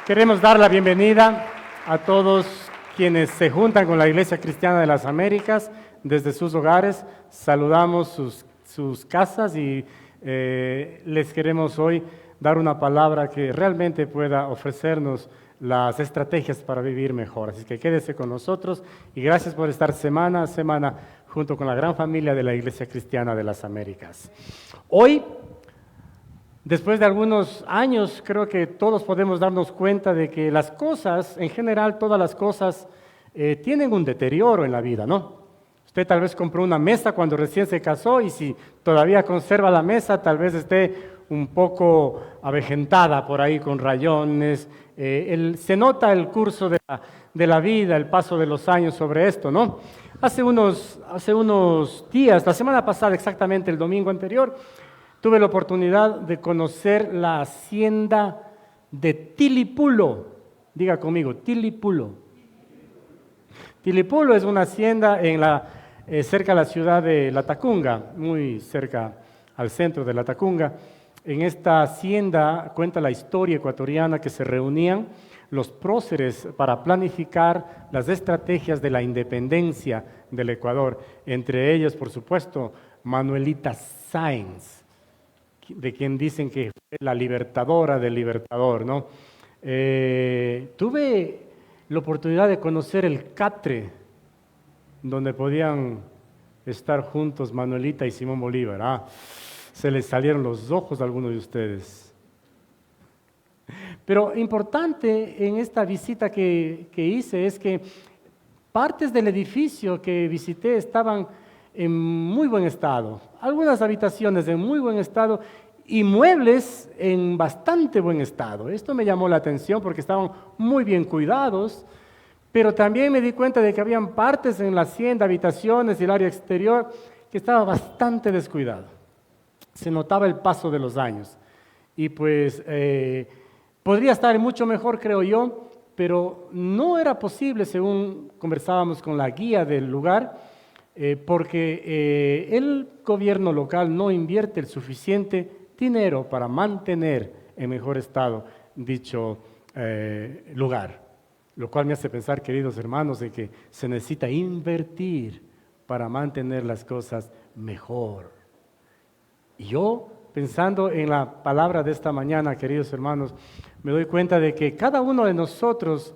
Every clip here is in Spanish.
Queremos dar la bienvenida a todos quienes se juntan con la Iglesia Cristiana de las Américas desde sus hogares. Saludamos sus casas y les queremos hoy dar una palabra que realmente pueda ofrecernos las estrategias para vivir mejor. Así que quédese con nosotros y gracias por estar semana a semana junto con la gran familia de la Iglesia Cristiana de las Américas. Hoy, después de algunos años, creo que todos podemos darnos cuenta de que las cosas, en general, todas las cosas tienen un deterioro en la vida, ¿no? Usted tal vez compró una mesa cuando recién se casó y si todavía conserva la mesa, tal vez esté un poco avejentada por ahí con rayones. Se nota el curso de la vida, el paso de los años sobre esto, ¿no? Hace unos días, la semana pasada exactamente, el domingo anterior, tuve la oportunidad de conocer la hacienda de Tilipulo. Diga conmigo, Tilipulo. Tilipulo es una hacienda cerca de la ciudad de Latacunga, muy cerca al centro de Latacunga. En esta hacienda cuenta la historia ecuatoriana que se reunían los próceres para planificar las estrategias de la independencia del Ecuador. Entre ellos, por supuesto, Manuelita Sáenz, de quien dicen que fue la libertadora del libertador, ¿no? Tuve la oportunidad de conocer el catre donde podían estar juntos Manuelita y Simón Bolívar. Se les salieron los ojos a algunos de ustedes. Pero importante en esta visita que hice es que partes del edificio que visité estaban en muy buen estado, algunas habitaciones en muy buen estado y muebles en bastante buen estado. Esto me llamó la atención porque estaban muy bien cuidados, pero también me di cuenta de que habían partes en la hacienda, habitaciones y el área exterior que estaba bastante descuidado. Se notaba el paso de los años y pues podría estar mucho mejor, creo yo, pero no era posible según conversábamos con la guía del lugar, porque el gobierno local no invierte el suficiente dinero para mantener en mejor estado dicho lugar, lo cual me hace pensar, queridos hermanos, de que se necesita invertir para mantener las cosas mejor. Y yo, pensando en la palabra de esta mañana, queridos hermanos, me doy cuenta de que cada uno de nosotros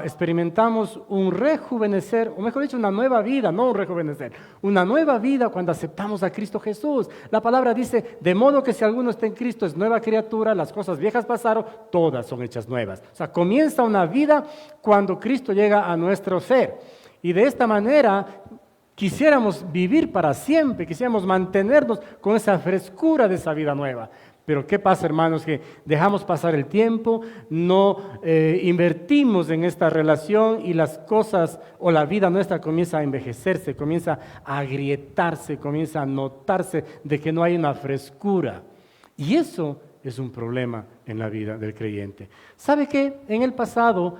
experimentamos un rejuvenecer, o mejor dicho, una nueva vida, no un rejuvenecer, una nueva vida cuando aceptamos a Cristo Jesús. La palabra dice, de modo que si alguno está en Cristo es nueva criatura, las cosas viejas pasaron, todas son hechas nuevas. O sea, comienza una vida cuando Cristo llega a nuestro ser. Y de esta manera quisiéramos vivir para siempre, quisiéramos mantenernos con esa frescura de esa vida nueva. Pero ¿qué pasa, hermanos? Que dejamos pasar el tiempo, no invertimos en esta relación y las cosas o la vida nuestra comienza a envejecerse, comienza a agrietarse, comienza a notarse de que no hay una frescura. Y eso es un problema en la vida del creyente. ¿Sabe qué? En el pasado,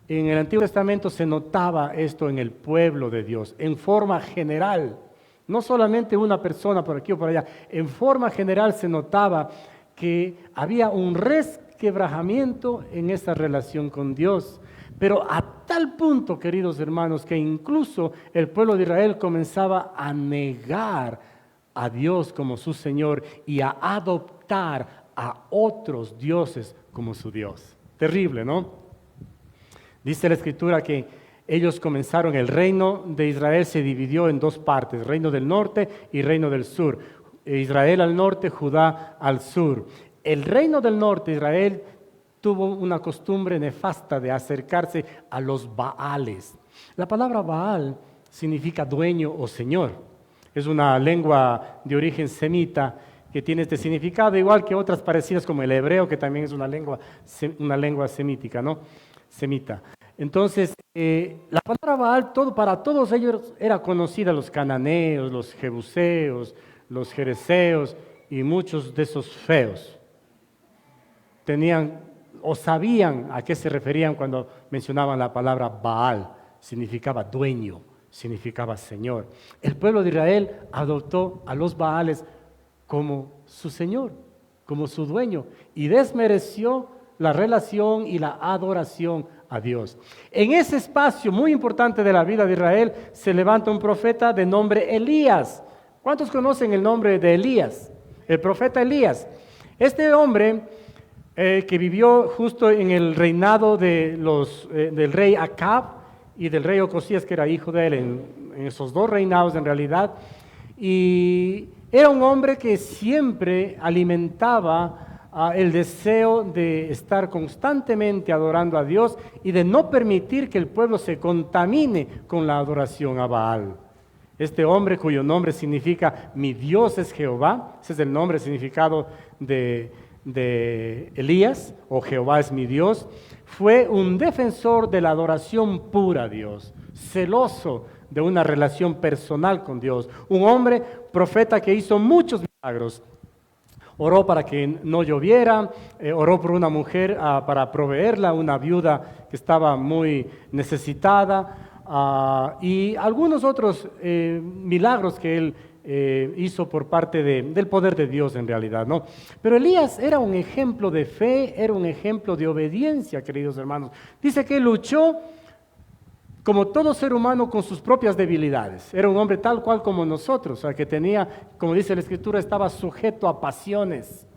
en el Antiguo Testamento se notaba esto en el pueblo de Dios, en forma general. No solamente una persona por aquí o por allá, en forma general se notaba que había un resquebrajamiento en esa relación con Dios. Pero a tal punto, queridos hermanos, que incluso el pueblo de Israel comenzaba a negar a Dios como su Señor y a adoptar a otros dioses como su Dios. Terrible, ¿no? Dice la Escritura que ellos comenzaron, el reino de Israel se dividió en dos partes, reino del norte y reino del sur. Israel al norte, Judá al sur. El reino del norte, Israel, tuvo una costumbre nefasta de acercarse a los Baales. La palabra Baal significa dueño o señor. Es una lengua de origen semita que tiene este significado, igual que otras parecidas como el hebreo, que también es una lengua semítica, ¿no? Semita. Entonces, la palabra Baal para todos ellos era conocida, los cananeos, los jebuseos, los jereseos y muchos de esos feos. Tenían o sabían a qué se referían cuando mencionaban la palabra Baal. Significaba dueño, significaba señor. El pueblo de Israel adoptó a los Baales como su señor, como su dueño, y desmereció la relación y la adoración a Dios. En ese espacio muy importante de la vida de Israel se levanta un profeta de nombre Elías. ¿Cuántos conocen el nombre de Elías? El profeta Elías. Este hombre que vivió justo en el reinado del rey Acab y del rey Ocosías, que era hijo de él, en esos dos reinados en realidad, y era un hombre que siempre alimentaba el deseo de estar constantemente adorando a Dios y de no permitir que el pueblo se contamine con la adoración a Baal. Este hombre, cuyo nombre significa mi Dios es Jehová, ese es el nombre significado de Elías, o Jehová es mi Dios, fue un defensor de la adoración pura a Dios, celoso de una relación personal con Dios, un hombre profeta que hizo muchos milagros. Oró para que no lloviera, oró por una mujer para proveerla, una viuda que estaba muy necesitada, y algunos otros milagros que él hizo por parte del poder de Dios en realidad, ¿no? Pero Elías era un ejemplo de fe, era un ejemplo de obediencia, queridos hermanos. Dice que luchó como todo ser humano con sus propias debilidades. Era un hombre tal cual como nosotros, o sea, que tenía, como dice la Escritura, estaba sujeto a pasiones.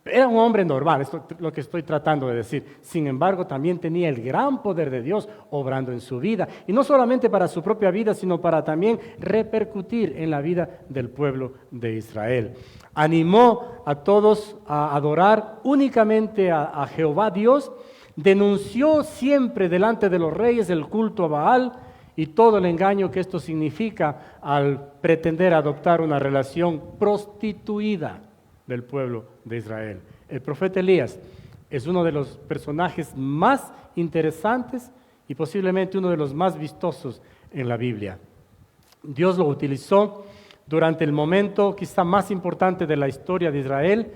Era un hombre normal, esto es lo que estoy tratando de decir. Sin embargo, también tenía el gran poder de Dios obrando en su vida. Y no solamente para su propia vida, sino para también repercutir en la vida del pueblo de Israel. Animó a todos a adorar únicamente a Jehová Dios. Denunció siempre delante de los reyes el culto a Baal y todo el engaño que esto significa al pretender adoptar una relación prostituida del pueblo de Israel. El profeta Elías es uno de los personajes más interesantes y posiblemente uno de los más vistosos en la Biblia. Dios lo utilizó durante el momento quizá más importante de la historia de Israel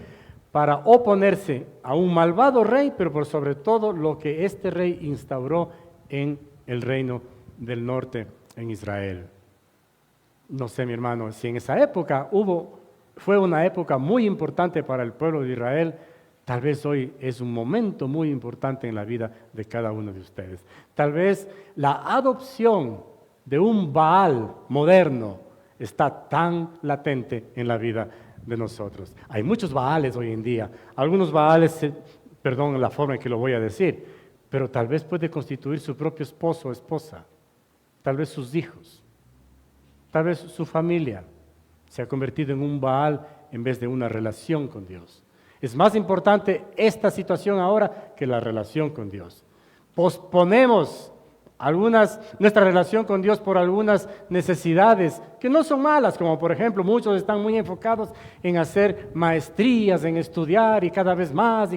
para oponerse a un malvado rey, pero por sobre todo lo que este rey instauró en el reino del norte en Israel. No sé, mi hermano, si en esa época fue una época muy importante para el pueblo de Israel, tal vez hoy es un momento muy importante en la vida de cada uno de ustedes. Tal vez la adopción de un Baal moderno está tan latente en la vida de nosotros. Hay muchos Baales hoy en día, algunos Baales, perdón la forma en que lo voy a decir, pero tal vez puede constituir su propio esposo o esposa, tal vez sus hijos, tal vez su familia se ha convertido en un Baal en vez de una relación con Dios. Es más importante esta situación ahora que la relación con Dios. Posponemos nuestra relación con Dios por algunas necesidades que no son malas, como por ejemplo muchos están muy enfocados en hacer maestrías, en estudiar y cada vez más,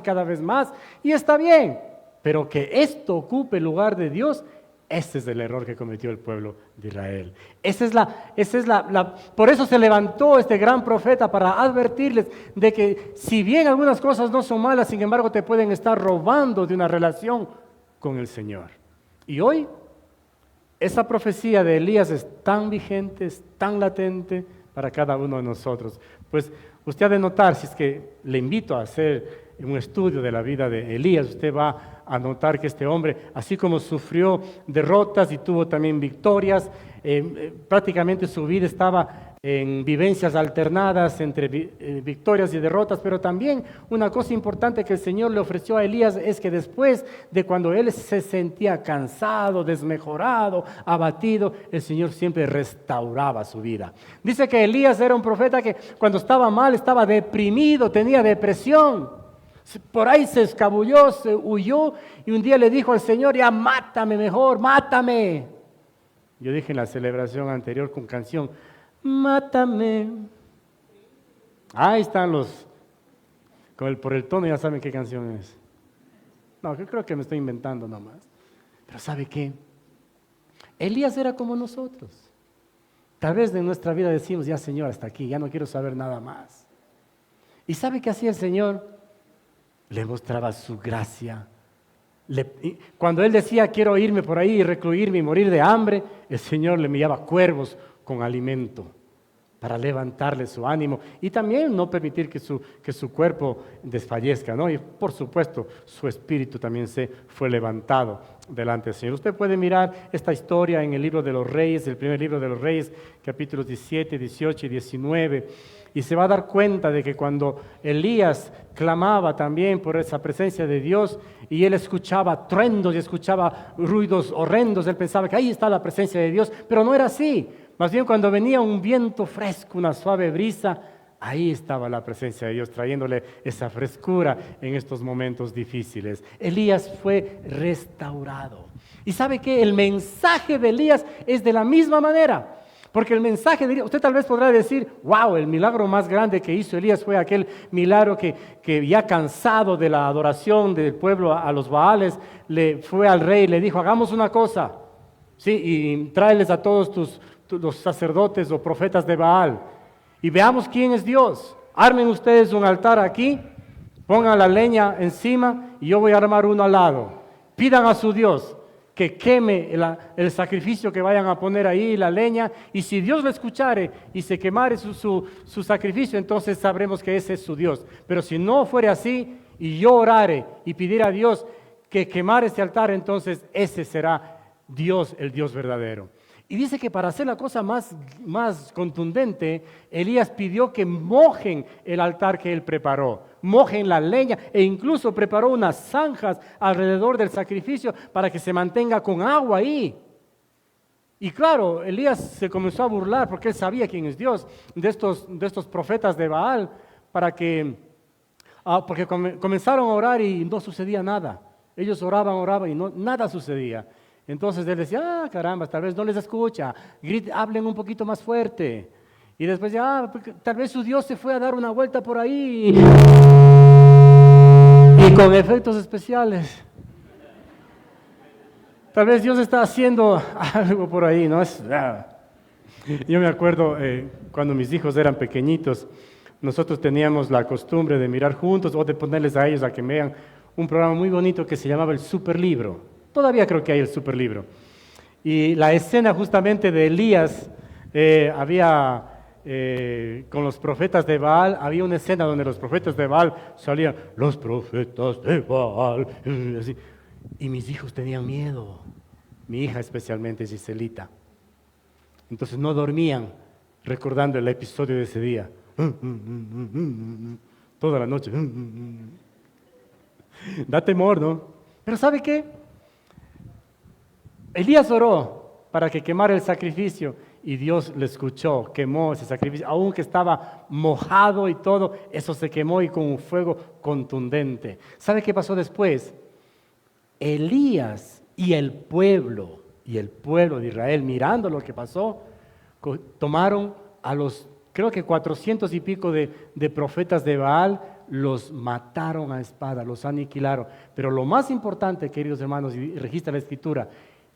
y está bien, pero que esto ocupe el lugar de Dios, ese es el error que cometió el pueblo de Israel. Por eso se levantó este gran profeta para advertirles de que si bien algunas cosas no son malas, sin embargo te pueden estar robando de una relación con el Señor. Y hoy, esa profecía de Elías es tan vigente, es tan latente para cada uno de nosotros. Pues usted ha de notar, si es que le invito a hacer un estudio de la vida de Elías, usted va a notar que este hombre, así como sufrió derrotas y tuvo también victorias, prácticamente su vida estaba en vivencias alternadas entre victorias y derrotas, pero también una cosa importante que el Señor le ofreció a Elías es que después de cuando él se sentía cansado, desmejorado, abatido, el Señor siempre restauraba su vida. Dice que Elías era un profeta que cuando estaba mal estaba deprimido, tenía depresión. Por ahí se escabulló, se huyó y un día le dijo al Señor, ya mátame mejor, mátame. Yo dije en la celebración anterior con canción, mátame. Ahí están por el tono ya saben qué canción es. No, yo creo que me estoy inventando nomás. Pero ¿sabe qué? Elías era como nosotros. Tal vez en nuestra vida decimos, ya Señor, hasta aquí, ya no quiero saber nada más. ¿Y sabe qué hacía el Señor? Le mostraba su gracia. Cuando él decía, quiero irme por ahí y recluirme y morir de hambre, el Señor le enviaba cuervos con alimento para levantarle su ánimo y también no permitir que su cuerpo desfallezca, ¿no? Y por supuesto, su espíritu también se fue levantado delante del Señor. Usted puede mirar esta historia en el libro de los Reyes, el primer libro de los Reyes, capítulos 17, 18 y 19, y se va a dar cuenta de que cuando Elías clamaba también por esa presencia de Dios y él escuchaba truendos y escuchaba ruidos horrendos, él pensaba que ahí está la presencia de Dios, pero no era así. Más bien cuando venía un viento fresco, una suave brisa, ahí estaba la presencia de Dios trayéndole esa frescura en estos momentos difíciles. Elías fue restaurado. ¿Y sabe qué? El mensaje de Elías es de la misma manera. Porque el mensaje de Elías, usted tal vez podrá decir, wow, el milagro más grande que hizo Elías fue aquel milagro que ya cansado de la adoración del pueblo a los Baales, le fue al rey y le dijo, hagamos una cosa, sí, y tráeles a todos los sacerdotes o profetas de Baal y veamos quién es Dios. Armen ustedes un altar aquí, pongan la leña encima y yo voy a armar uno al lado. Pidan a su Dios que queme el sacrificio que vayan a poner ahí, la leña, y si Dios lo escuchare y se quemare su sacrificio, entonces sabremos que ese es su Dios. Pero si no fuere así y yo orare y pidiera a Dios que quemare este altar, entonces ese será Dios, el Dios verdadero. Y dice que para hacer la cosa más contundente, Elías pidió que mojen el altar que él preparó, mojen la leña e incluso preparó unas zanjas alrededor del sacrificio para que se mantenga con agua ahí. Y claro, Elías se comenzó a burlar porque él sabía quién es Dios, de estos profetas de Baal, porque comenzaron a orar y no sucedía nada. Ellos oraban y nada sucedía. Entonces él decía, caramba, tal vez no les escucha, hablen un poquito más fuerte. Y después tal vez su Dios se fue a dar una vuelta por ahí. Y con efectos especiales. Tal vez Dios está haciendo algo por ahí, ¿no? Yo me acuerdo cuando mis hijos eran pequeñitos, nosotros teníamos la costumbre de mirar juntos o de ponerles a ellos a que vean un programa muy bonito que se llamaba El Superlibro. Todavía creo que hay el Superlibro. Y la escena justamente de Elías, con los profetas de Baal, había una escena donde los profetas de Baal salían, los profetas de Baal, así. Y mis hijos tenían miedo, mi hija especialmente, Giselita. Entonces no dormían recordando el episodio de ese día. Toda la noche. Da temor, ¿no? Pero ¿sabe qué? Elías oró para que quemara el sacrificio y Dios le escuchó, quemó ese sacrificio, aunque estaba mojado y todo, eso se quemó y con un fuego contundente. ¿Sabe qué pasó después? Elías y el pueblo de Israel, mirando lo que pasó, tomaron a los, creo que 400 y pico de profetas de Baal, los mataron a espada, los aniquilaron. Pero lo más importante, queridos hermanos, y registra la Escritura,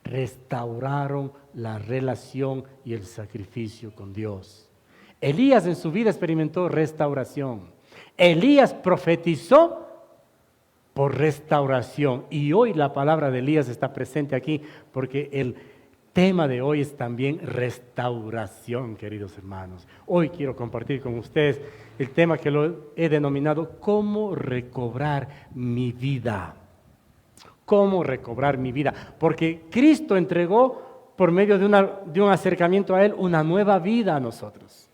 restauraron la relación y el sacrificio con Dios. Elías en su vida experimentó restauración. Elías profetizó por restauración. Y hoy la palabra de Elías está presente aquí porque el tema de hoy es también restauración, queridos hermanos. Hoy quiero compartir con ustedes el tema que lo he denominado ¿cómo recobrar mi vida? ¿Cómo recobrar mi vida? Porque Cristo entregó por medio de un acercamiento a Él una nueva vida a nosotros.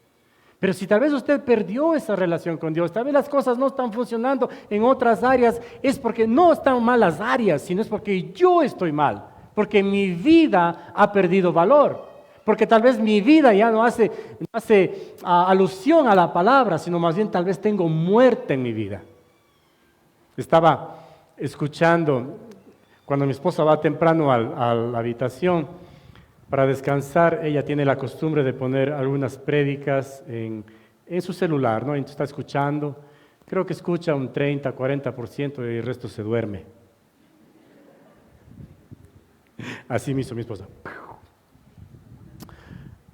Pero si tal vez usted perdió esa relación con Dios, tal vez las cosas no están funcionando en otras áreas, es porque no están mal las áreas, sino es porque yo estoy mal, porque mi vida ha perdido valor, porque tal vez mi vida ya no hace alusión a la palabra, sino más bien tal vez tengo muerte en mi vida. Estaba escuchando cuando mi esposa va temprano a la habitación para descansar, ella tiene la costumbre de poner algunas prédicas en su celular, ¿no? Entonces está escuchando, creo que escucha un 30, 40% y el resto se duerme. Así me hizo mi esposa.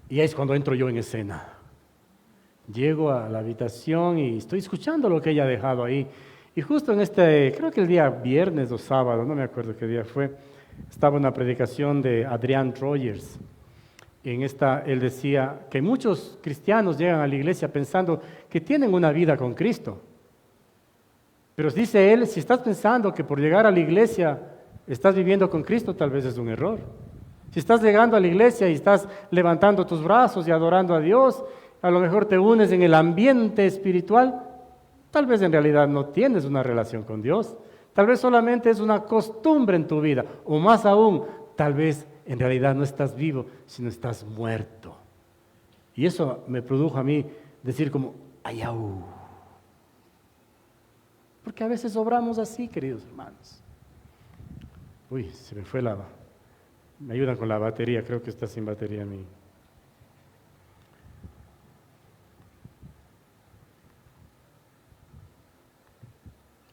Y ahí es cuando entro yo en escena. Llego a la habitación y estoy escuchando lo que ella ha dejado ahí. Y justo en creo que el día viernes o sábado, no me acuerdo qué día fue, estaba una predicación de Adrian Rogers. él decía que muchos cristianos llegan a la iglesia pensando que tienen una vida con Cristo. Pero dice él, si estás pensando que por llegar a la iglesia estás viviendo con Cristo, tal vez es un error. Si estás llegando a la iglesia y estás levantando tus brazos y adorando a Dios, a lo mejor te unes en el ambiente espiritual, tal vez en realidad no tienes una relación con Dios. Tal vez solamente es una costumbre en tu vida, o más aún, tal vez en realidad no estás vivo, sino estás muerto. Y eso me produjo a mí decir como, ¡ayau! Porque a veces obramos así, queridos hermanos. Uy, se me fue me ayudan con la batería, creo que está sin batería a mí.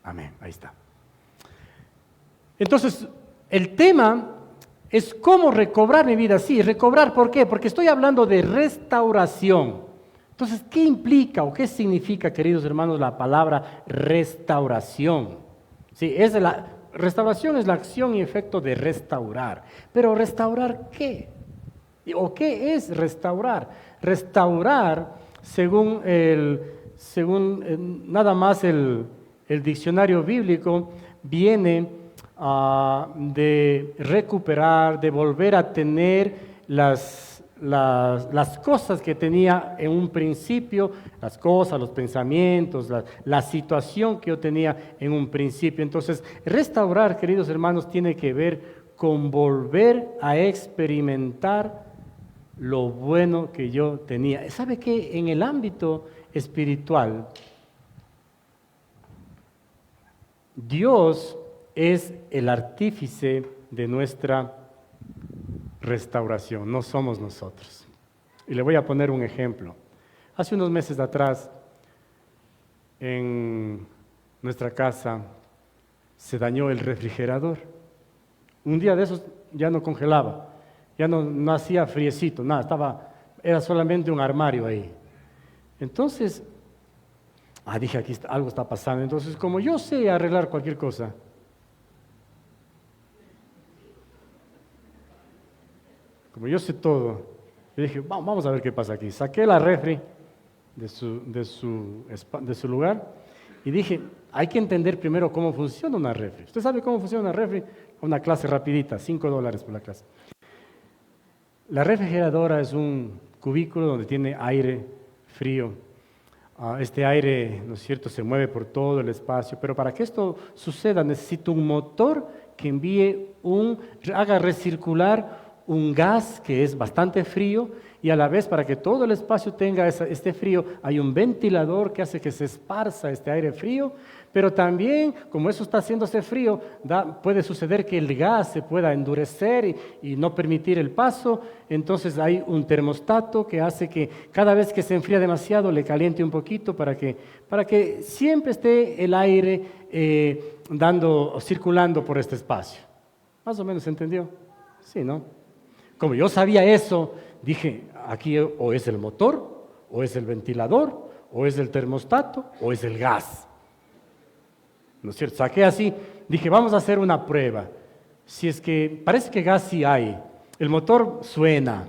Amén, ahí está. Entonces, el tema es cómo recobrar mi vida. Sí, recobrar, ¿por qué? Porque estoy hablando de restauración. Entonces, ¿qué implica o qué significa, queridos hermanos, la palabra restauración? Sí, restauración es la acción y efecto de restaurar. Pero ¿restaurar qué? ¿O qué es restaurar? Restaurar, según nada más el diccionario bíblico, viene de recuperar, de volver a tener las cosas que tenía en un principio, las cosas, los pensamientos, la situación que yo tenía en un principio. Entonces, restaurar, queridos hermanos, tiene que ver con volver a experimentar lo bueno que yo tenía. ¿Sabe qué? En el ámbito espiritual, Dios es el artífice de nuestra restauración, no somos nosotros. Y le voy a poner un ejemplo. Hace unos meses atrás, en nuestra casa se dañó el refrigerador. Un día de esos ya no congelaba, ya no hacía friecito, nada, era solamente un armario ahí. Entonces, dije, aquí algo está pasando. Entonces, como yo sé arreglar cualquier cosa, como yo sé todo, yo dije, vamos a ver qué pasa aquí. Saqué la refri de su lugar y dije, hay que entender primero cómo funciona una refri. ¿Usted sabe cómo funciona una refri? Una clase rapidita, $5 por la clase. La refrigeradora es un cubículo donde tiene aire frío. Este aire, ¿no es cierto?, se mueve por todo el espacio, pero para que esto suceda necesito un motor que haga recircular un gas que es bastante frío y a la vez para que todo el espacio tenga este frío hay un ventilador que hace que se esparza este aire frío, pero también como eso está haciéndose frío, puede suceder que el gas se pueda endurecer y no permitir el paso, entonces hay un termostato que hace que cada vez que se enfría demasiado le caliente un poquito para que siempre esté el aire circulando por este espacio. ¿Más o menos se entendió? Sí, ¿no? Como yo sabía eso, dije, aquí o es el motor, o es el ventilador, o es el termostato, o es el gas. ¿No es cierto? Saqué así, dije, vamos a hacer una prueba. Si es que, parece que gas sí hay, el motor suena,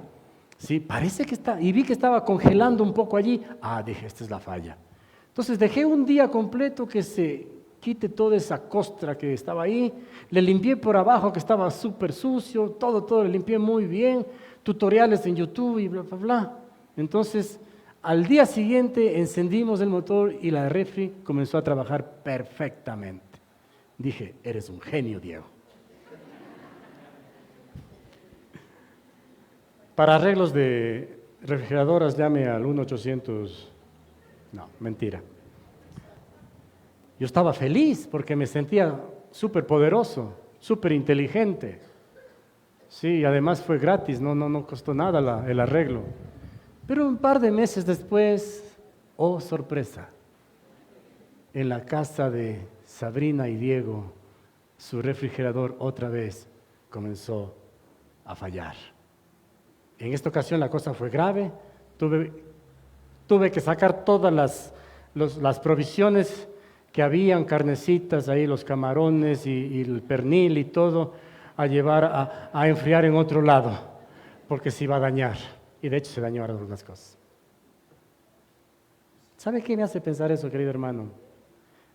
¿sí? Parece que está, y vi que estaba congelando un poco allí. Dije, esta es la falla. Entonces dejé un día completo que se quite toda esa costra que estaba ahí, le limpié por abajo que estaba súper sucio, todo le limpié muy bien, tutoriales en YouTube y bla, bla, bla. Entonces, al día siguiente encendimos el motor y la refri comenzó a trabajar perfectamente. Dije, eres un genio, Diego. Para arreglos de refrigeradoras, llame al 1-800. No, mentira. Yo estaba feliz porque me sentía súper poderoso, súper inteligente. Sí, además fue gratis, no costó nada el arreglo. Pero un par de meses después, oh sorpresa, en la casa de Sabrina y Diego, su refrigerador otra vez comenzó a fallar. En esta ocasión la cosa fue grave, tuve que sacar todas las provisiones que habían, carnecitas ahí, los camarones y el pernil y todo, a llevar a enfriar en otro lado, porque se iba a dañar. Y de hecho se dañó algunas cosas. ¿Sabe qué me hace pensar eso, querido hermano?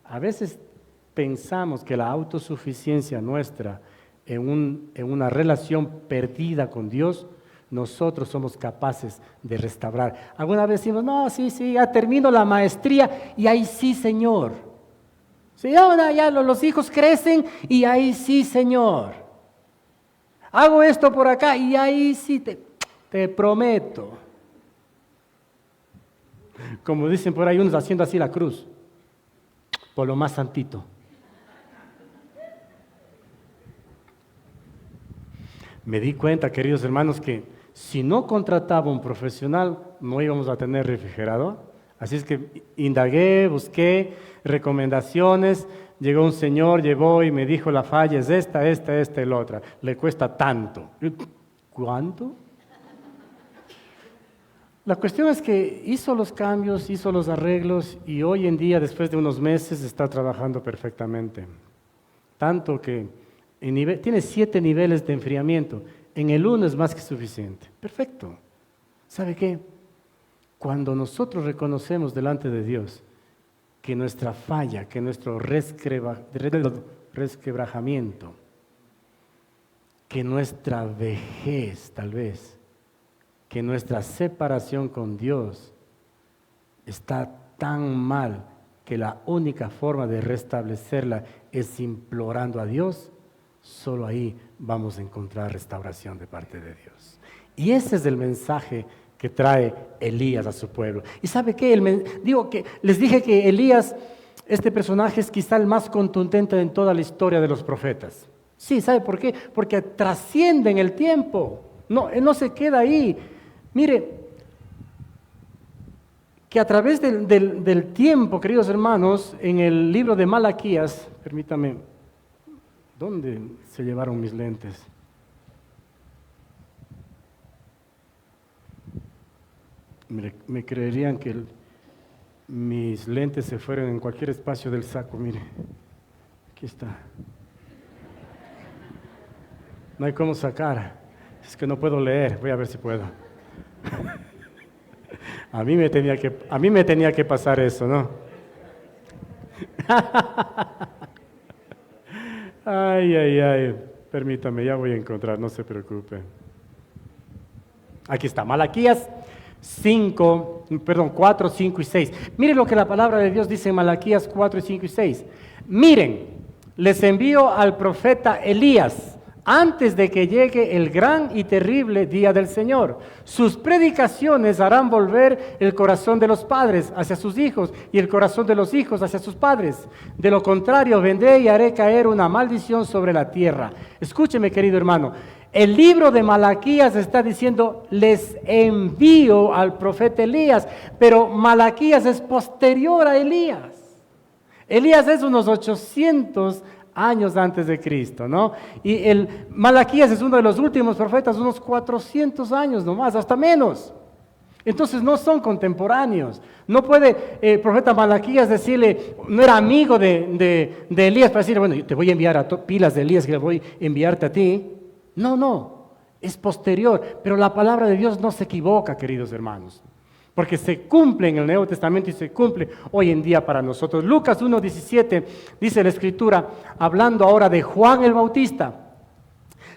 A veces pensamos que la autosuficiencia nuestra en una relación perdida con Dios, nosotros somos capaces de restaurar. Alguna vez decimos, no, sí, ya termino la maestría y ahí sí, Señor. Sí, ahora ya los hijos crecen y ahí sí, Señor. Hago esto por acá y ahí sí te prometo. Como dicen por ahí unos haciendo así la cruz, por lo más santito. Me di cuenta, queridos hermanos, que si no contrataba un profesional, no íbamos a tener refrigerador. Así es que indagué, busqué recomendaciones. Llegó un señor, llevó y me dijo, la falla es esta y la otra. Le cuesta tanto. ¿Cuánto? La cuestión es que hizo los cambios, hizo los arreglos y hoy en día, después de unos meses, está trabajando perfectamente. Tanto que tiene 7 niveles de enfriamiento. En el 1 es más que suficiente. Perfecto. ¿Sabe qué? Cuando nosotros reconocemos delante de Dios que nuestra falla, que nuestro resquebrajamiento, que nuestra vejez tal vez, que nuestra separación con Dios está tan mal que la única forma de restablecerla es implorando a Dios, solo ahí vamos a encontrar restauración de parte de Dios. Y ese es el mensaje que trae Elías a su pueblo. ¿Y sabe qué? Les dije que Elías, este personaje es quizá el más contundente en toda la historia de los profetas. Sí, ¿sabe por qué? Porque trasciende en el tiempo, no se queda ahí. Mire, que a través del tiempo, queridos hermanos, en el libro de Malaquías, permítame, ¿dónde se llevaron mis lentes? Mire, me creerían que mis lentes se fueron en cualquier espacio del saco, mire, aquí está. No hay cómo sacar, es que no puedo leer, voy a ver si puedo. A mí me tenía que pasar eso, ¿no? Ay, permítame, ya voy a encontrar, no se preocupe. Aquí está, Malaquías 4, 5 y 6. Miren lo que la palabra de Dios dice en Malaquías 4, 5 y 6. Miren, les envío al profeta Elías antes de que llegue el gran y terrible día del Señor. Sus predicaciones harán volver el corazón de los padres hacia sus hijos y el corazón de los hijos hacia sus padres. De lo contrario, vendré y haré caer una maldición sobre la tierra. Escúcheme, querido hermano. El libro de Malaquías está diciendo, les envío al profeta Elías, pero Malaquías es posterior a Elías. Elías es unos 800 años antes de Cristo, ¿no? Y Malaquías es uno de los últimos profetas, unos 400 años nomás, hasta menos. Entonces no son contemporáneos. No puede el profeta Malaquías decirle, no era amigo de Elías para decirle, bueno, yo te voy a enviar a pilas de Elías que le voy a enviarte a ti. No, es posterior, pero la palabra de Dios no se equivoca, queridos hermanos, porque se cumple en el Nuevo Testamento y se cumple hoy en día para nosotros. Lucas 1:17 dice la Escritura, hablando ahora de Juan el Bautista,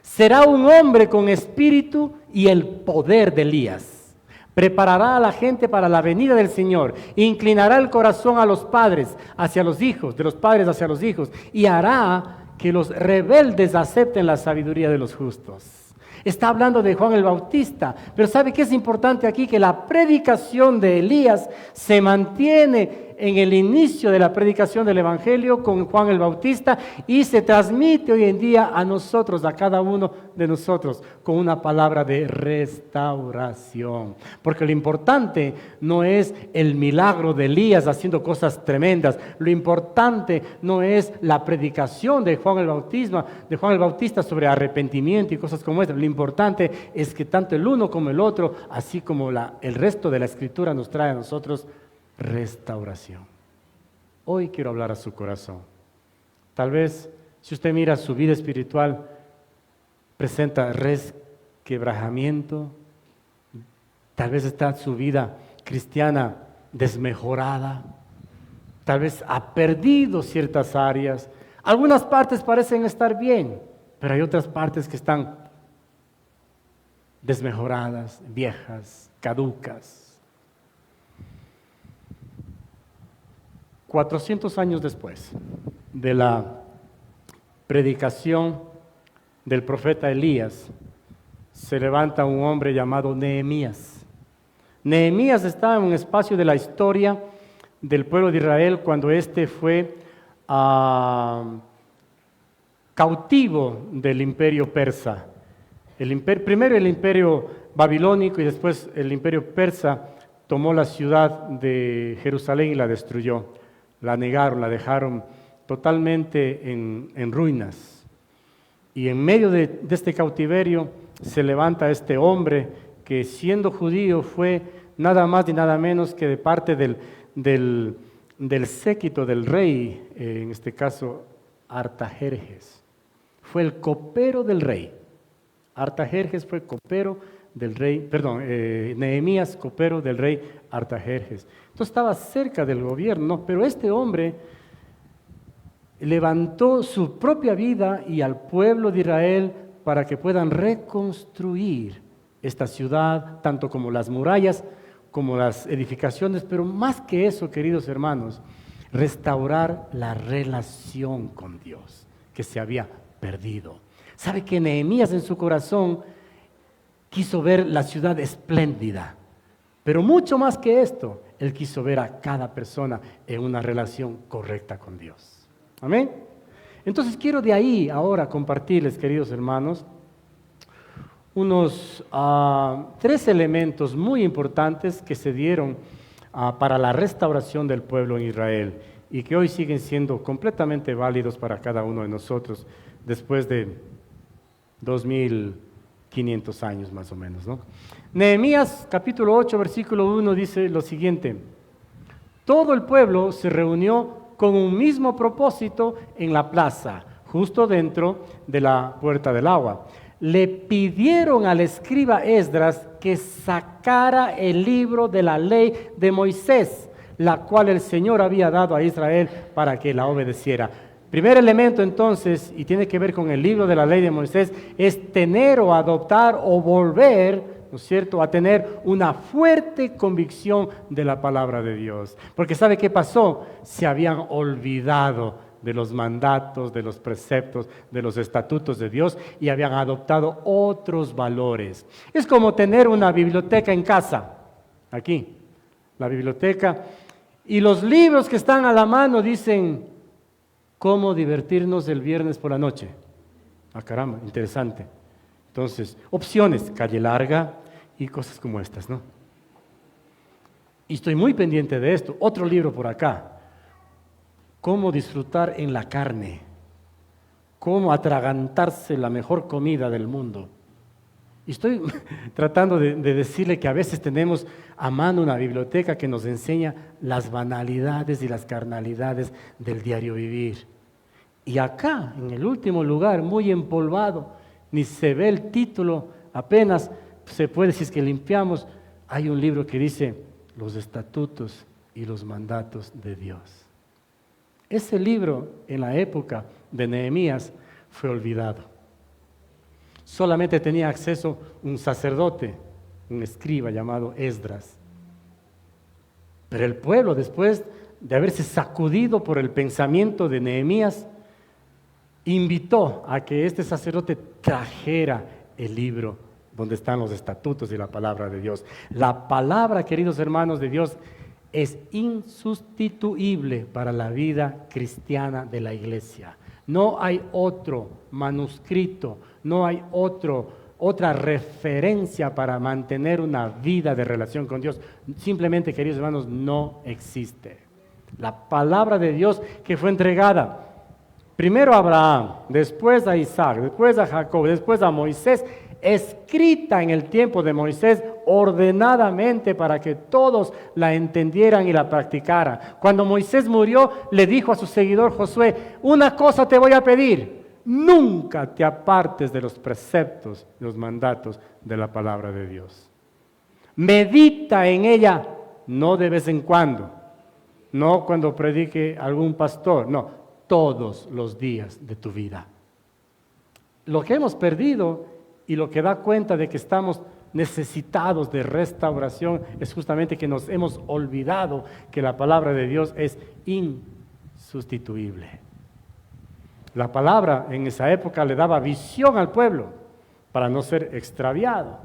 será un hombre con espíritu y el poder de Elías. Preparará a la gente para la venida del Señor, inclinará el corazón a los padres hacia los hijos, de los padres hacia los hijos, y hará que los rebeldes acepten la sabiduría de los justos. Está hablando de Juan el Bautista, pero ¿sabe qué es importante aquí? Que la predicación de Elías se mantiene en el inicio de la predicación del Evangelio con Juan el Bautista y se transmite hoy en día a nosotros, a cada uno de nosotros, con una palabra de restauración. Porque lo importante no es el milagro de Elías haciendo cosas tremendas, lo importante no es la predicación de Juan el Bautista sobre arrepentimiento y cosas como estas. Lo importante es que tanto el uno como el otro, así como el resto de la Escritura nos trae a nosotros restauración. Hoy quiero hablar a su corazón. Tal vez, si usted mira su vida espiritual, presenta quebrajamiento, tal vez está su vida cristiana desmejorada, tal vez ha perdido ciertas áreas. Algunas partes parecen estar bien, pero hay otras partes que están desmejoradas, viejas, caducas. 400 años después de la predicación del profeta Elías, se levanta un hombre llamado Nehemías. Nehemías está en un espacio de la historia del pueblo de Israel cuando éste fue cautivo del imperio persa. Primero el imperio babilónico y después el imperio persa tomó la ciudad de Jerusalén y la destruyó. La negaron, la dejaron totalmente en ruinas. Y en medio de este cautiverio se levanta este hombre que, siendo judío, fue nada más y nada menos que de parte del séquito del rey, en este caso Artajerjes. Fue el copero del rey. Artajerjes fue copero del rey, Nehemías, copero del rey Artajerjes. Entonces estaba cerca del gobierno, pero este hombre levantó su propia vida y al pueblo de Israel para que puedan reconstruir esta ciudad, tanto como las murallas, como las edificaciones, pero más que eso, queridos hermanos, restaurar la relación con Dios que se había perdido. ¿Sabe que Nehemías en su corazón quiso ver la ciudad espléndida? Pero mucho más que esto, él quiso ver a cada persona en una relación correcta con Dios. Amén. Entonces quiero de ahí ahora compartirles, queridos hermanos, unos 3 elementos muy importantes que se dieron para la restauración del pueblo en Israel y que hoy siguen siendo completamente válidos para cada uno de nosotros después de 2500 años más o menos, ¿no? Nehemías capítulo 8 versículo 1 dice lo siguiente: todo el pueblo se reunió con un mismo propósito en la plaza, justo dentro de la puerta del agua. Le pidieron al escriba Esdras que sacara el libro de la ley de Moisés, la cual el Señor había dado a Israel para que la obedeciera. Primer elemento entonces, y tiene que ver con el libro de la ley de Moisés, es tener o adoptar o volver, ¿no es cierto?, a tener una fuerte convicción de la palabra de Dios. Porque ¿sabe qué pasó? Se habían olvidado de los mandatos, de los preceptos, de los estatutos de Dios y habían adoptado otros valores. Es como tener una biblioteca en casa, aquí, la biblioteca, y los libros que están a la mano dicen cómo divertirnos el viernes por la noche. Ah, caramba, interesante. Entonces, opciones, calle larga y cosas como estas, ¿no? Y estoy muy pendiente de esto. Otro libro por acá. Cómo disfrutar en la carne. Cómo atragantarse la mejor comida del mundo. Y estoy tratando de decirle que a veces tenemos a mano una biblioteca que nos enseña las banalidades y las carnalidades del diario vivir. Y acá, en el último lugar, muy empolvado, ni se ve el título, apenas se puede, si es que limpiamos, hay un libro que dice los estatutos y los mandatos de Dios. Ese libro, en la época de Nehemías, fue olvidado. Solamente tenía acceso un sacerdote, un escriba llamado Esdras. Pero el pueblo, después de haberse sacudido por el pensamiento de Nehemías, invitó a que este sacerdote trajera el libro donde están los estatutos y la palabra de Dios. La palabra, queridos hermanos de Dios, es insustituible para la vida cristiana de la iglesia. No hay otro manuscrito, no hay otra referencia para mantener una vida de relación con Dios. Simplemente, queridos hermanos, no existe. La palabra de Dios que fue entregada primero a Abraham, después a Isaac, después a Jacob, después a Moisés, escrita en el tiempo de Moisés ordenadamente para que todos la entendieran y la practicaran. Cuando Moisés murió, le dijo a su seguidor Josué: una cosa te voy a pedir, nunca te apartes de los preceptos, de los mandatos de la palabra de Dios. Medita en ella, no de vez en cuando, no cuando predique algún pastor, no, todos los días de tu vida. Lo que hemos perdido y lo que da cuenta de que estamos necesitados de restauración es justamente que nos hemos olvidado que la palabra de Dios es insustituible. La palabra en esa época le daba visión al pueblo para no ser extraviado.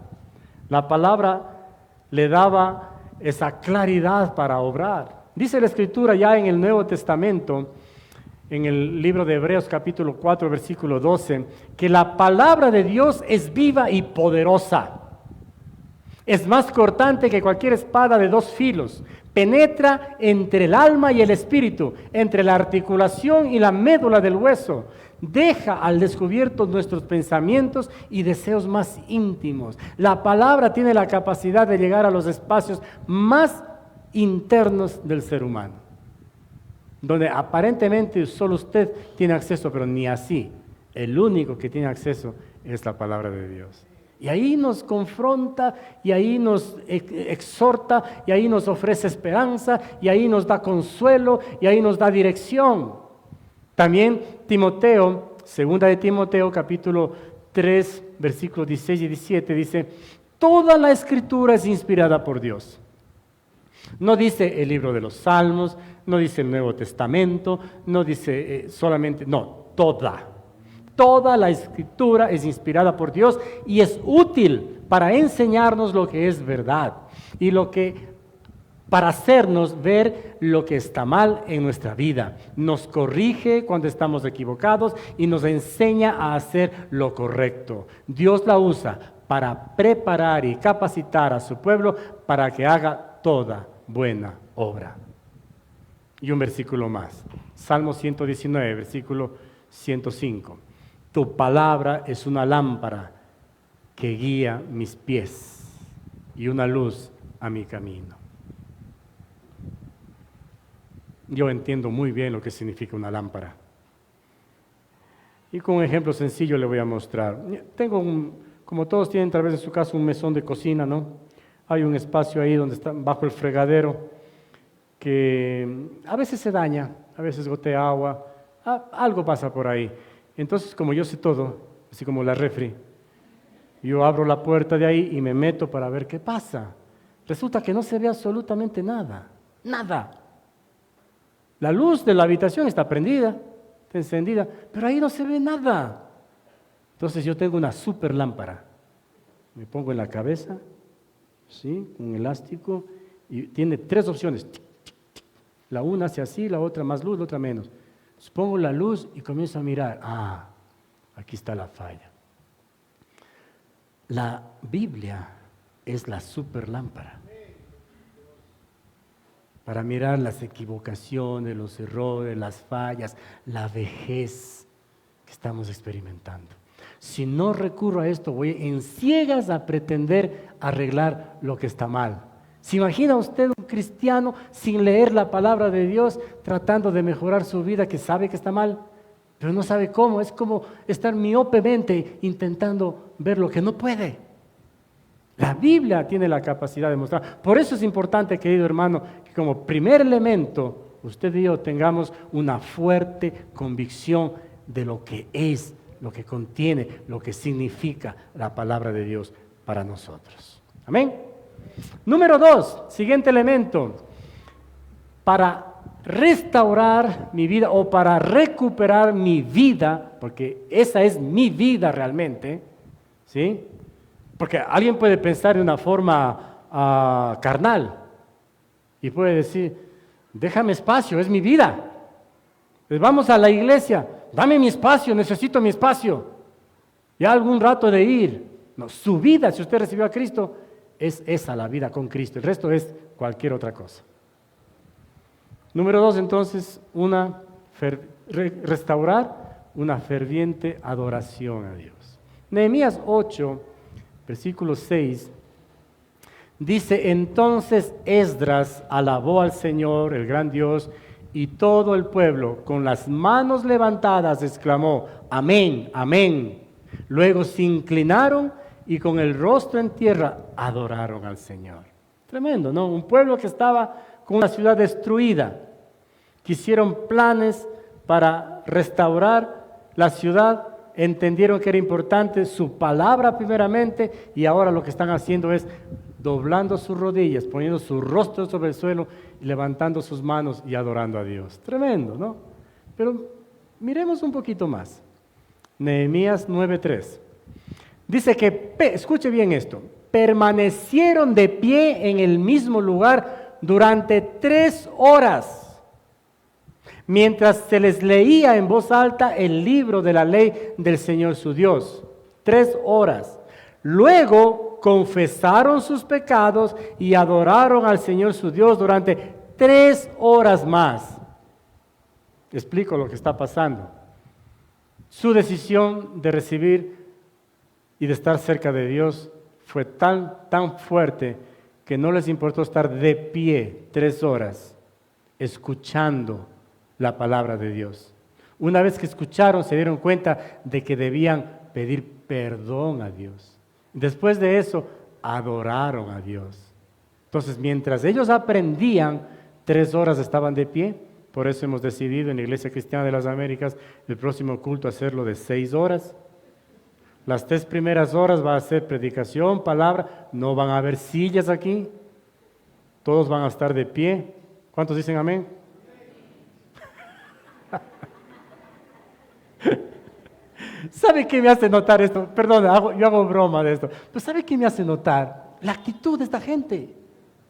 La palabra le daba esa claridad para obrar. Dice la Escritura ya en el Nuevo Testamento, en el libro de Hebreos capítulo 4, versículo 12, que la palabra de Dios es viva y poderosa. Es más cortante que cualquier espada de dos filos. Penetra entre el alma y el espíritu, entre la articulación y la médula del hueso. Deja al descubierto nuestros pensamientos y deseos más íntimos. La palabra tiene la capacidad de llegar a los espacios más internos del ser humano, donde aparentemente solo usted tiene acceso, pero ni así. El único que tiene acceso es la palabra de Dios. Y ahí nos confronta, y ahí nos exhorta, y ahí nos ofrece esperanza, y ahí nos da consuelo, y ahí nos da dirección. También Timoteo, segunda de Timoteo, capítulo 3, versículos 16 y 17, dice, toda la Escritura es inspirada por Dios. No dice el libro de los Salmos, no dice el Nuevo Testamento, no dice solamente, no, toda. Toda la Escritura es inspirada por Dios y es útil para enseñarnos lo que es verdad y para hacernos ver lo que está mal en nuestra vida. Nos corrige cuando estamos equivocados y nos enseña a hacer lo correcto. Dios la usa para preparar y capacitar a su pueblo para que haga toda buena obra. Y un versículo más, Salmo 119, versículo 105. Tu palabra es una lámpara que guía mis pies y una luz a mi camino. Yo entiendo muy bien lo que significa una lámpara. Y con un ejemplo sencillo le voy a mostrar. Tengo como todos tienen tal vez en su casa un mesón de cocina, ¿no? Hay un espacio ahí donde está bajo el fregadero que a veces se daña, a veces gotea agua, algo pasa por ahí. Entonces, como yo sé todo, así como la refri, yo abro la puerta de ahí y me meto para ver qué pasa. Resulta que no se ve absolutamente nada, nada. La luz de la habitación está prendida, está encendida, pero ahí no se ve nada. Entonces yo tengo una super lámpara. Me pongo en la cabeza, ¿sí? Un elástico, y tiene 3 opciones. La una hace así, la otra más luz, la otra menos. Pongo la luz y comienzo a mirar. Aquí está la falla. La Biblia es la super lámpara para mirar las equivocaciones, los errores, las fallas, la vejez que estamos experimentando. Si no recurro a esto, voy en ciegas a pretender arreglar lo que está mal. ¿Se imagina usted un cristiano sin leer la palabra de Dios, tratando de mejorar su vida, que sabe que está mal, pero no sabe cómo? Es como estar miopemente intentando ver lo que no puede. La Biblia tiene la capacidad de mostrar. Por eso es importante, querido hermano, que como primer elemento, usted y yo tengamos una fuerte convicción de lo que es, lo que contiene, lo que significa la palabra de Dios para nosotros. Amén. Número 2, siguiente elemento, para restaurar mi vida o para recuperar mi vida, porque esa es mi vida realmente, ¿sí? Porque alguien puede pensar de una forma carnal y puede decir, déjame espacio, es mi vida. Pues vamos a la iglesia, dame mi espacio, necesito mi espacio. Ya algún rato de ir. No, su vida, si usted recibió a Cristo, es esa la vida con Cristo. El resto es cualquier otra cosa. Número 2, entonces, restaurar una ferviente adoración a Dios. Nehemías 8, versículo 6, dice, entonces Esdras alabó al Señor, el gran Dios, y todo el pueblo, con las manos levantadas, exclamó: amén, amén. Luego se inclinaron y con el rostro en tierra adoraron al Señor. Tremendo, ¿no? Un pueblo que estaba con una ciudad destruida. Hicieron planes para restaurar la ciudad, entendieron que era importante su palabra primeramente, y ahora lo que están haciendo es doblando sus rodillas, poniendo su rostro sobre el suelo, levantando sus manos y adorando a Dios. Tremendo, ¿no? Pero miremos un poquito más. Nehemías 9:3. Dice que, escuche bien esto, permanecieron de pie en el mismo lugar durante 3 horas, mientras se les leía en voz alta el libro de la ley del Señor su Dios. 3 horas. Luego confesaron sus pecados y adoraron al Señor su Dios durante 3 horas más. Explico lo que está pasando. Su decisión de recibir y de estar cerca de Dios fue tan fuerte que no les importó estar de pie 3 horas escuchando la palabra de Dios. Una vez que escucharon, se dieron cuenta de que debían pedir perdón a Dios. Después de eso, adoraron a Dios. Entonces, mientras ellos aprendían, 3 horas estaban de pie. Por eso hemos decidido en la Iglesia Cristiana de las Américas el próximo culto hacerlo de 6 horas. Las 3 primeras horas va a ser predicación, palabra, no van a haber sillas aquí, todos van a estar de pie. ¿Cuántos dicen amén? ¿Sabe qué me hace notar esto? Perdón, yo hago broma de esto, pero ¿sabe qué me hace notar? La actitud de esta gente,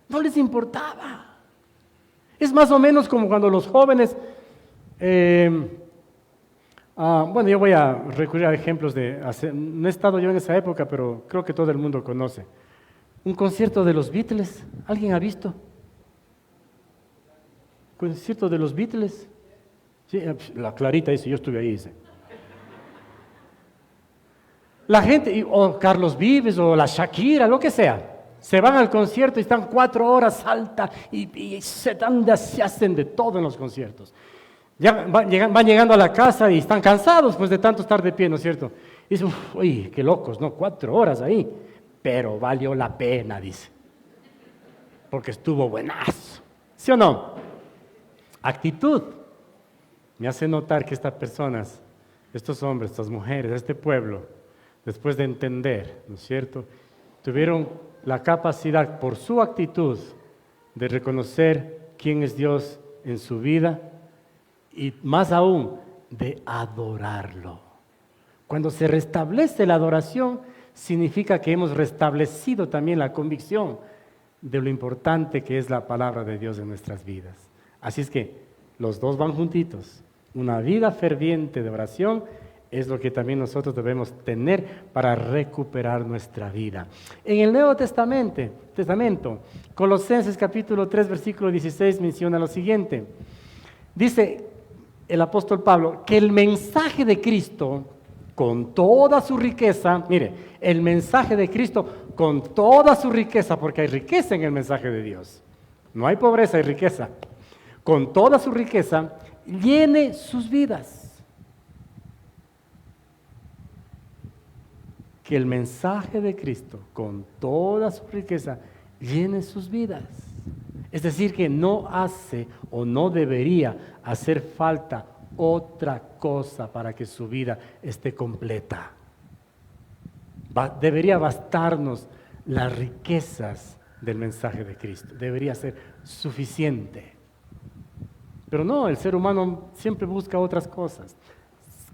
no les importaba. Es más o menos como cuando los jóvenes... bueno, yo voy a recurrir a ejemplos no he estado yo en esa época, pero creo que todo el mundo conoce. Un concierto de los Beatles, ¿alguien ha visto? ¿Concierto de los Beatles? Sí, la Clarita dice, yo estuve ahí, dice. La gente, o Carlos Vives, o la Shakira, lo que sea, se van al concierto y están 4 horas, salta y se hacen de todo en los conciertos. Ya van llegando a la casa y están cansados pues de tanto estar de pie, ¿no es cierto? Y dicen, uy, qué locos, ¿no? 4 horas ahí, pero valió la pena, dice, porque estuvo buenazo, ¿sí o no? Actitud. Me hace notar que estas personas, estos hombres, estas mujeres, este pueblo, después de entender, ¿no es cierto?, tuvieron la capacidad por su actitud de reconocer quién es Dios en su vida, y más aún, de adorarlo. Cuando se restablece la adoración, significa que hemos restablecido también la convicción de lo importante que es la palabra de Dios en nuestras vidas. Así es que los dos van juntitos. Una vida ferviente de oración es lo que también nosotros debemos tener para recuperar nuestra vida. En el Nuevo Testamento, Colosenses capítulo 3, versículo 16 menciona lo siguiente. Dice el apóstol Pablo que el mensaje de Cristo con toda su riqueza, mire, el mensaje de Cristo con toda su riqueza, porque hay riqueza en el mensaje de Dios, no hay pobreza, hay riqueza, con toda su riqueza, llene sus vidas. Que el mensaje de Cristo con toda su riqueza llene sus vidas. Es decir, que no hace o no debería hacer falta otra cosa para que su vida esté completa. Debería bastarnos las riquezas del mensaje de Cristo. Debería ser suficiente. Pero no, el ser humano siempre busca otras cosas.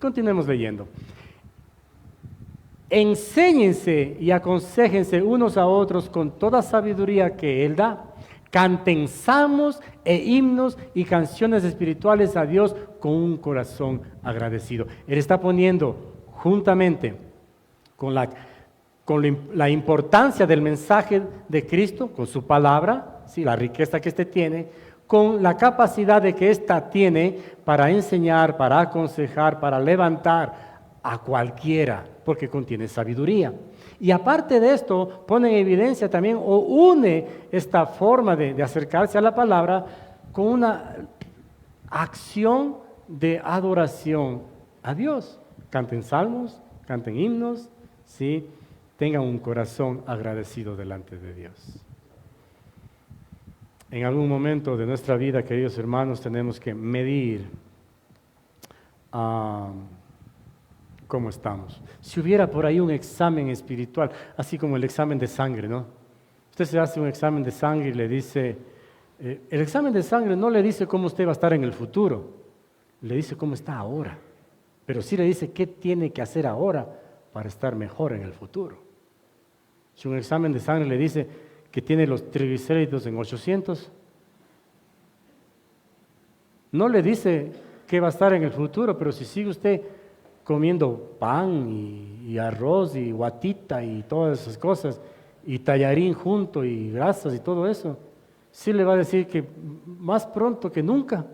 Continuemos leyendo. Enséñense y aconséjense unos a otros con toda sabiduría que Él da. Canten salmos e himnos y canciones espirituales a Dios con un corazón agradecido. Él está poniendo juntamente con la importancia del mensaje de Cristo, con su palabra, ¿sí?, la riqueza que éste tiene, con la capacidad de que ésta tiene para enseñar, para aconsejar, para levantar a cualquiera, porque contiene sabiduría. Y aparte de esto, pone en evidencia también o une esta forma de acercarse a la palabra con acción de adoración a Dios. Canten salmos, canten himnos, ¿sí? Tengan un corazón agradecido delante de Dios. En algún momento de nuestra vida, queridos hermanos, tenemos que medir cómo estamos. Si hubiera por ahí un examen espiritual, así como el examen de sangre, ¿no? Usted se hace un examen de sangre y le dice, el examen de sangre no le dice cómo usted va a estar en el futuro, le dice cómo está ahora, pero sí le dice qué tiene que hacer ahora para estar mejor en el futuro. Si un examen de sangre le dice que tiene los triglicéridos en 800, no le dice qué va a estar en el futuro, pero si sigue usted comiendo pan y arroz y guatita y todas esas cosas, y tallarín junto y grasas y todo eso, sí le va a decir que más pronto que nunca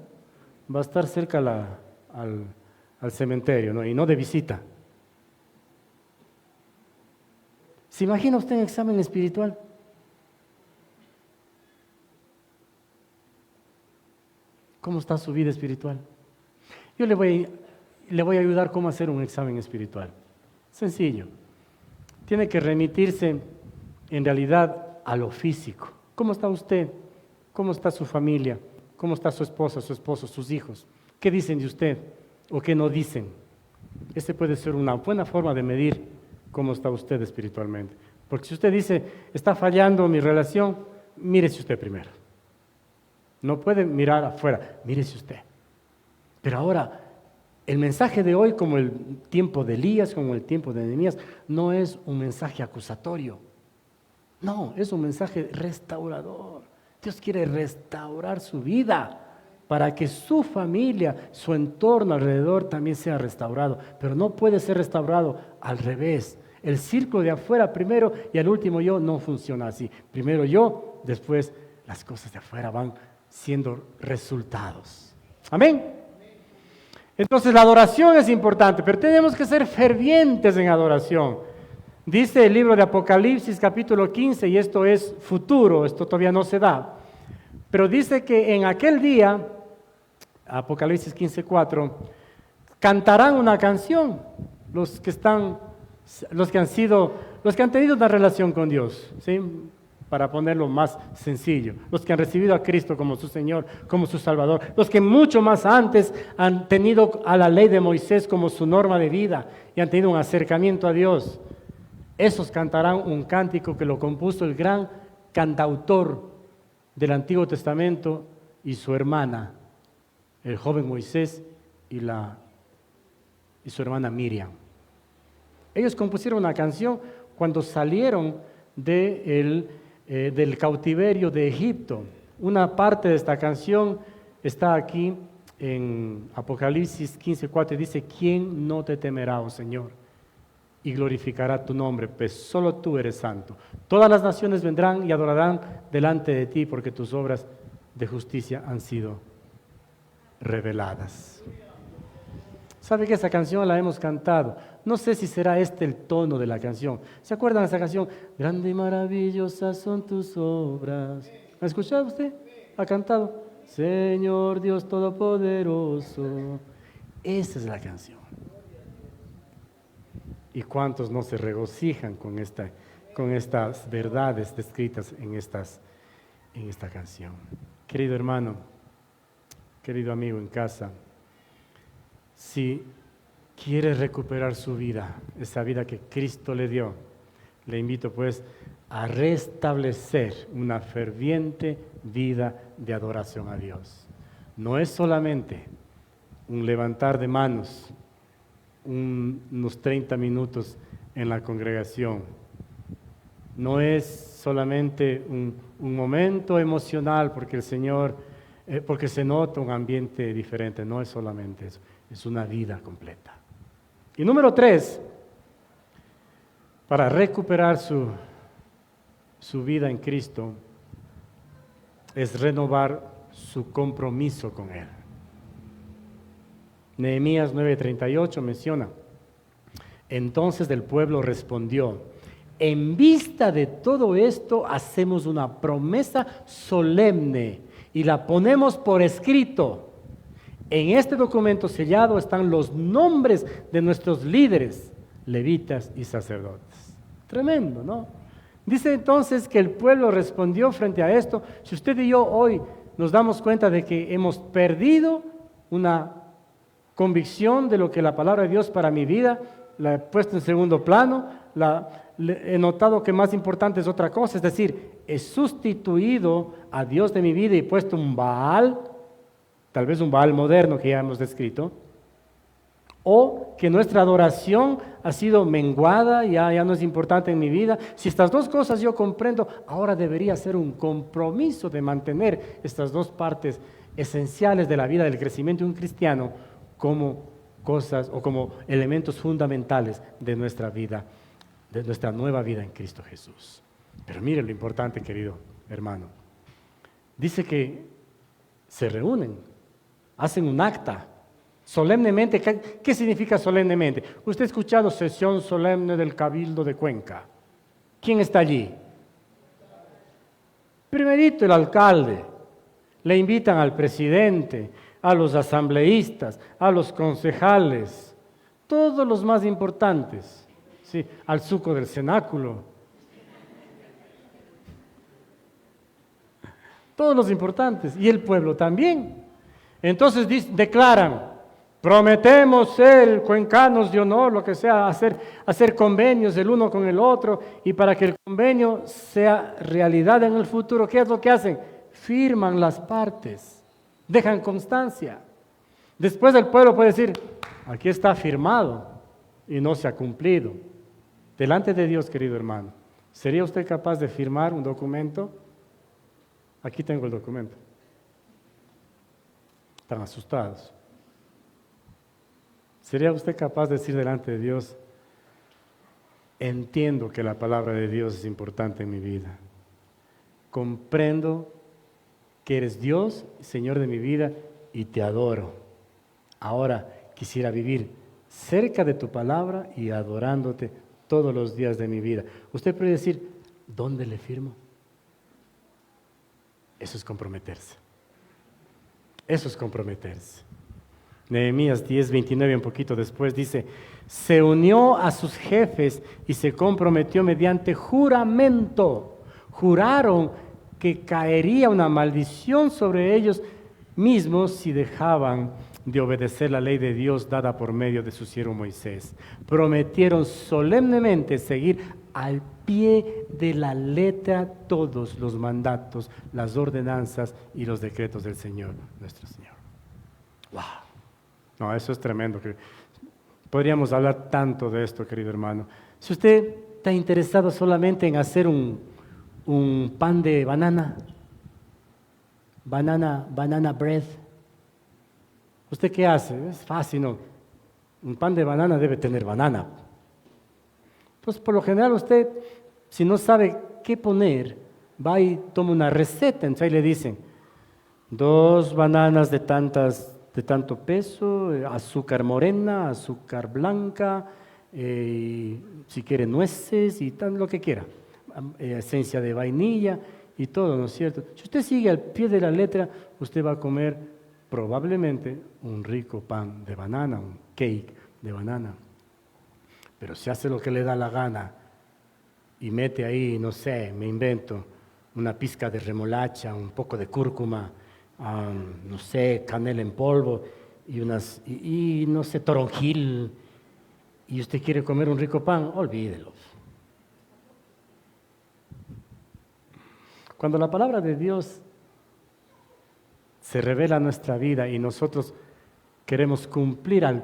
va a estar cerca al cementerio, ¿no? Y no de visita. ¿Se imagina usted un examen espiritual? ¿Cómo está su vida espiritual? Yo le voy a ayudar cómo hacer un examen espiritual. Sencillo. Tiene que remitirse en realidad a lo físico. ¿Cómo está usted? ¿Cómo está su familia? ¿Cómo está su esposa, su esposo, sus hijos? ¿Qué dicen de usted o qué no dicen? Este puede ser una buena forma de medir cómo está usted espiritualmente. Porque si usted dice, está fallando mi relación, mírese usted primero. No puede mirar afuera, mírese usted. Pero ahora, el mensaje de hoy, como el tiempo de Elías, como el tiempo de Nehemías, no es un mensaje acusatorio. No, es un mensaje restaurador. Dios quiere restaurar su vida para que su familia, su entorno alrededor también sea restaurado. Pero no puede ser restaurado al revés. El círculo de afuera primero y al último yo no funciona así. Primero yo, después las cosas de afuera van siendo resultados. Amén. Entonces la adoración es importante, pero tenemos que ser fervientes en adoración. Dice el libro de Apocalipsis capítulo 15, y esto es futuro, esto todavía no se da, pero dice que en aquel día, Apocalipsis 15:4, cantarán una canción los que han tenido una relación con Dios, ¿sí? Para ponerlo más sencillo, los que han recibido a Cristo como su Señor, como su Salvador, los que mucho más antes han tenido a la ley de Moisés como su norma de vida y han tenido un acercamiento a Dios. Esos cantarán un cántico que lo compuso el gran cantautor del Antiguo Testamento y su hermana, el joven Moisés y su hermana Miriam. Ellos compusieron una canción cuando salieron del cautiverio de Egipto. Una parte de esta canción está aquí en Apocalipsis 15:4 y dice: ¿quién no te temerá, oh Señor, y glorificará tu nombre? Pues solo tú eres santo. Todas las naciones vendrán y adorarán delante de ti, porque tus obras de justicia han sido reveladas. ¿Sabe que esa canción la hemos cantado? No sé si será este el tono de la canción. ¿Se acuerdan de esa canción? Grande y maravillosas son tus obras. ¿Ha escuchado usted? ¿Ha cantado? Señor Dios Todopoderoso. Esa es la canción. ¿Y cuántos no se regocijan con estas verdades descritas en esta canción? Querido hermano, querido amigo en casa, si quiere recuperar su vida, esa vida que Cristo le dio, le invito pues a restablecer una ferviente vida de adoración a Dios. No es solamente un levantar de manos, unos 30 minutos en la congregación. No es solamente un momento emocional porque porque se nota un ambiente diferente. No es solamente eso, es una vida completa. Y número 3, para recuperar su vida en Cristo, es renovar su compromiso con Él. Nehemías 9:38 menciona: entonces el pueblo respondió: en vista de todo esto hacemos una promesa solemne y la ponemos por escrito, En este documento sellado están los nombres de nuestros líderes, levitas y sacerdotes. Tremendo, ¿no? Dice entonces que el pueblo respondió frente a esto. Si usted y yo hoy nos damos cuenta de que hemos perdido una convicción de lo que la palabra de Dios para mi vida, la he puesto en segundo plano, he notado que más importante es otra cosa, es decir, he sustituido a Dios de mi vida y he puesto un Baal, tal vez un Baal moderno que ya hemos descrito, o que nuestra adoración ha sido menguada, ya no es importante en mi vida. Si estas dos cosas yo comprendo, ahora debería ser un compromiso de mantener estas dos partes esenciales de la vida del crecimiento de un cristiano como cosas o como elementos fundamentales de nuestra vida, de nuestra nueva vida en Cristo Jesús. Pero mire lo importante, querido hermano. Dice que se reúnen, hacen un acta solemnemente. ¿Qué significa solemnemente? Usted ha escuchado sesión solemne del Cabildo de Cuenca. ¿Quién está allí? Primerito el alcalde. Le invitan al presidente, a los asambleístas, a los concejales, todos los más importantes, ¿sí? Al suco del cenáculo. Todos los importantes, y el pueblo también. Entonces declaran, prometemos ser cuencanos de honor, lo que sea, hacer convenios el uno con el otro, y para que el convenio sea realidad en el futuro, ¿qué es lo que hacen? Firman las partes, dejan constancia. Después el pueblo puede decir, aquí está firmado y no se ha cumplido. Delante de Dios, querido hermano, ¿sería usted capaz de firmar un documento? Aquí tengo el documento. Están asustados. ¿Sería usted capaz de decir delante de Dios, entiendo que la palabra de Dios es importante en mi vida? Comprendo que eres Dios, Señor de mi vida, y te adoro. Ahora quisiera vivir cerca de tu palabra y adorándote todos los días de mi vida. Usted puede decir, ¿dónde le firmo? Eso es comprometerse. Eso es comprometerse. Nehemías 10:29, un poquito después, dice, se unió a sus jefes y se comprometió mediante juramento. Juraron que caería una maldición sobre ellos mismos si dejaban de obedecer la ley de Dios dada por medio de su siervo Moisés. Prometieron solemnemente seguir al pie de la letra todos los mandatos, las ordenanzas y los decretos del Señor, nuestro Señor. ¡Wow! No, eso es tremendo. Podríamos hablar tanto de esto, querido hermano. Si usted está interesado solamente en hacer un pan de banana bread, ¿usted qué hace? Es fácil, ¿no? Un pan de banana debe tener banana. Pues por lo general usted, si no sabe qué poner, va y toma una receta, entonces ahí le dicen 2 bananas de tanto peso, azúcar morena, azúcar blanca, si quiere nueces y tal, lo que quiera, esencia de vainilla y todo, ¿no es cierto? Si usted sigue al pie de la letra, usted va a comer probablemente un rico pan de banana, un cake de banana. Pero si hace lo que le da la gana y mete ahí, no sé, me invento, una pizca de remolacha, un poco de cúrcuma, no sé, canela en polvo y no sé, toronjil, y usted quiere comer un rico pan, olvídelo. Cuando la palabra de Dios se revela a nuestra vida y nosotros queremos cumplir al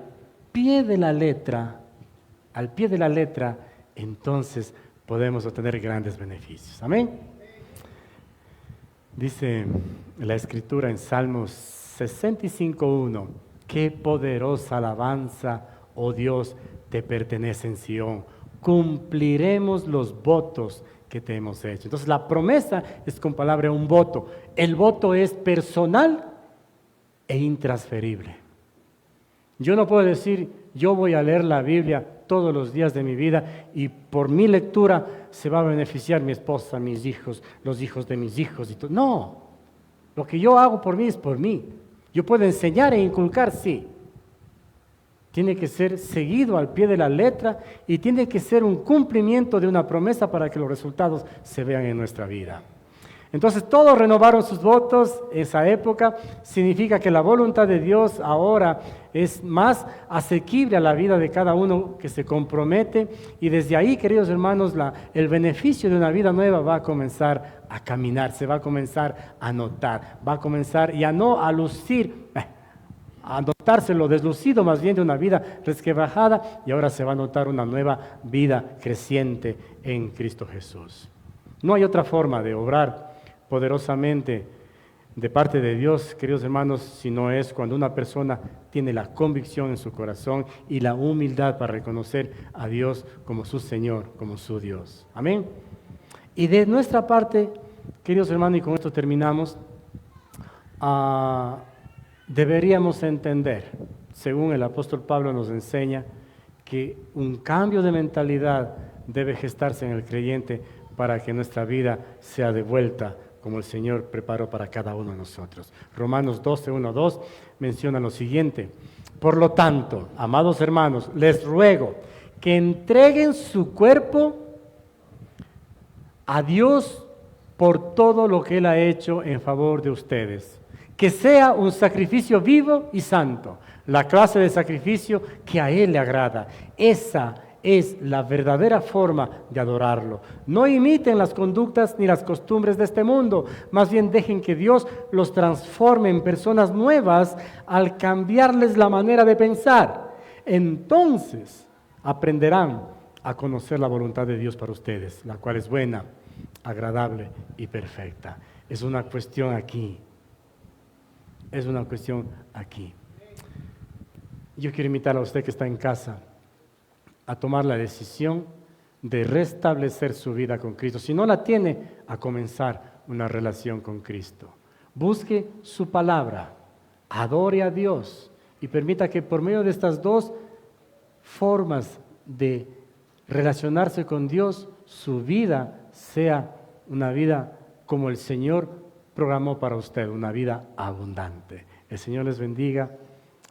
pie de la letra, entonces podemos obtener grandes beneficios. Amén. Dice la Escritura en Salmos 65:1, qué poderosa alabanza, oh Dios, te pertenece en Sión. Cumpliremos los votos que te hemos hecho. Entonces la promesa es con palabra un voto. El voto es personal e intransferible. Yo no puedo decir, yo voy a leer la Biblia todos los días de mi vida y por mi lectura se va a beneficiar mi esposa, mis hijos, los hijos de mis hijos y todo. No, lo que yo hago por mí es por mí. Yo puedo enseñar e inculcar, sí. Tiene que ser seguido al pie de la letra y tiene que ser un cumplimiento de una promesa para que los resultados se vean en nuestra vida. Entonces todos renovaron sus votos esa época. Significa que la voluntad de Dios ahora es más asequible a la vida de cada uno que se compromete, y desde ahí, queridos hermanos, el beneficio de una vida nueva va a comenzar a caminar, se va a comenzar a notar, va a comenzar ya no a lucir, a notárselo deslucido más bien de una vida resquebrajada, y ahora se va a notar una nueva vida creciente en Cristo Jesús. No hay otra forma de obrar poderosamente de parte de Dios, queridos hermanos, si no es cuando una persona tiene la convicción en su corazón y la humildad para reconocer a Dios como su Señor, como su Dios. Amén. Y de nuestra parte, queridos hermanos, y con esto terminamos, deberíamos entender, según el apóstol Pablo nos enseña, que un cambio de mentalidad debe gestarse en el creyente para que nuestra vida sea de vuelta como el Señor preparó para cada uno de nosotros. Romanos 12, 1, 2 menciona lo siguiente: por lo tanto, amados hermanos, les ruego que entreguen su cuerpo a Dios por todo lo que Él ha hecho en favor de ustedes, que sea un sacrificio vivo y santo, la clase de sacrificio que a Él le agrada. Esa es la verdadera forma de adorarlo. No imiten las conductas ni las costumbres de este mundo, más bien dejen que Dios los transforme en personas nuevas al cambiarles la manera de pensar. Entonces aprenderán a conocer la voluntad de Dios para ustedes, la cual es buena, agradable y perfecta. Es una cuestión aquí. Es una cuestión aquí. Yo quiero invitar a usted que está en casa a tomar la decisión de restablecer su vida con Cristo. Si no la tiene, a comenzar una relación con Cristo. Busque su palabra, adore a Dios y permita que por medio de estas dos formas de relacionarse con Dios, su vida sea una vida como el Señor programó para usted, una vida abundante. El Señor les bendiga.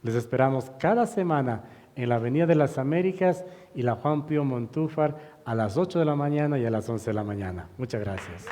Les esperamos cada semana en la Avenida de las Américas y la Juan Pío Montúfar a las 8 de la mañana y a las 11 de la mañana. Muchas gracias.